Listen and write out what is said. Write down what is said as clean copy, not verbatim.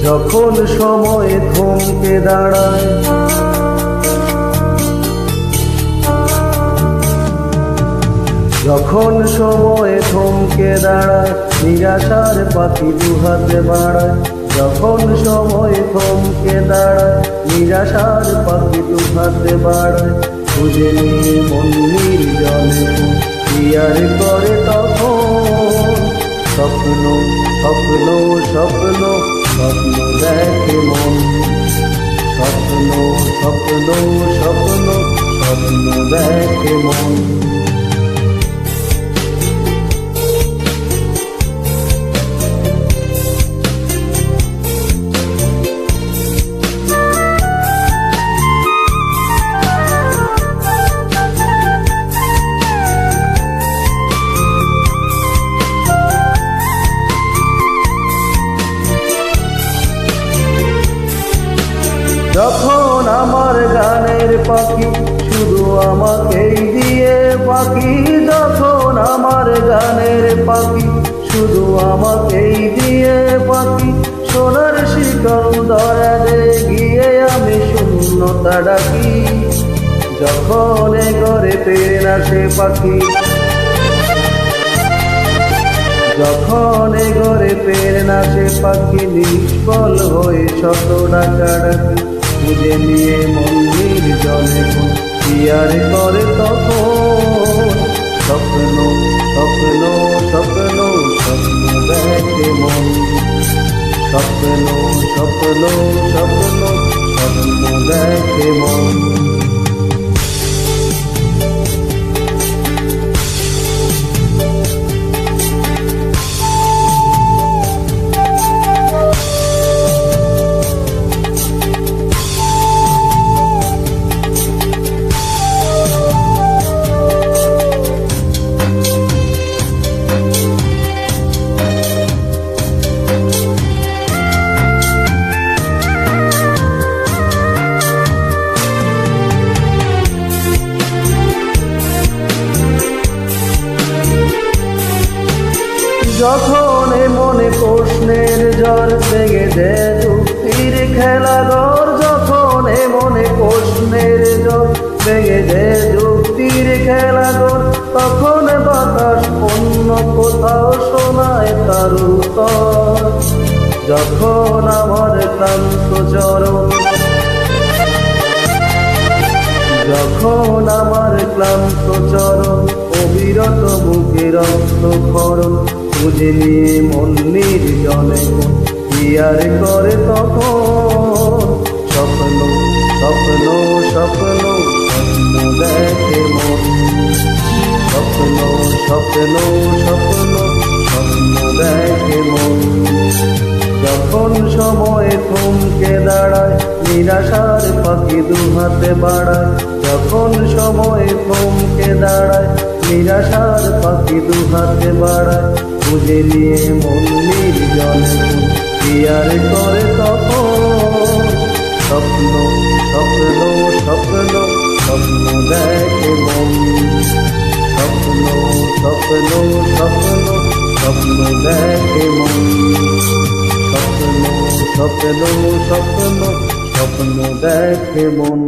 যখন সময় থমকে দাঁড়ায়, যখন সময় থমকে দাঁড়ায়, নিরাশার পাখি দুহাতে বাড়ায়। যখন সময় থমকে দাঁড়ায়, নিরাশার পাখি দুহাতে বাড়ায়। খুঁজে নিয়ে মন নির্জনে পিয়ার করে তখন স্বপ্ন স্বপ্ন স্বপ্ন স্বপ্ন দেখে মন। স্বপ্ন স্বপ্ন স্বপ্ন স্বপ্ন দেখে মন। যখন আমার গানের পাখি শুধু আমাকেই দিয়ে পাখি, যখন আমার গানের পাখি শুধু আমাকেই দিয়ে পাখি, সোনার শিকল দরাজে গিয়ে আমি শূন্যতা ডাকি। যখন এ ঘরে ফেরে না সে পাখি, যখন এ ঘরে ফেরে না সে পাখি, নিষ্ফল হয়ে শত ডাকা ডাকি। খুঁজে নিয়ে মন নির্জনে পিয়ার করে তখন স্বপ্ন স্বপ্ন স্বপ্ন স্বপ্ন দেখে মন। স্বপ্ন স্বপ্ন স্বপ্ন স্বপ্ন দেখে মন। যখন মনে প্রশ্নের ঝড় ভেঙে দেয় যুক্তির খেলাঘর, যখন মনে প্রশ্নের ঝড় ভেঙে দেয় যুক্তির খেলাঘর, তখন বাতাস অন্য কোথাও শোনায় তার উত্তর। যখন আমার ক্লান্ত চরণ, যখন আমার ক্লান্ত চরণ অবিরত বুকে রক্তক্ষরণ, খুঁজে নিয়ে মন নির্জনে পিয়ার করে তখন স্বপ্ন স্বপ্ন স্বপ্ন স্বপ্ন দেখে মন। স্বপ্ন স্বপ্ন স্বপ্ন স্বপ্ন দেখে মন। যখন সময় থমকে দাঁড়ায়, নিরাশার পাখি দুহাতে বাড়ায়। যখন সময় থমকে দাঁড়ায়, নিরাশার পাখি দুহাতে বাড়ায়। খুঁজে নিয়ে মন নির্জনে পিয়ার করে তখন স্বপ্ন স্বপ্ন স্বপ্ন স্বপ্ন দেখে মন। স্বপ্ন স্বপ্ন স্বপ্ন স্বপ্ন দেখে মন। স্বপ্ন স্বপ্ন স্বপ্ন স্বপ্ন দেখে মন।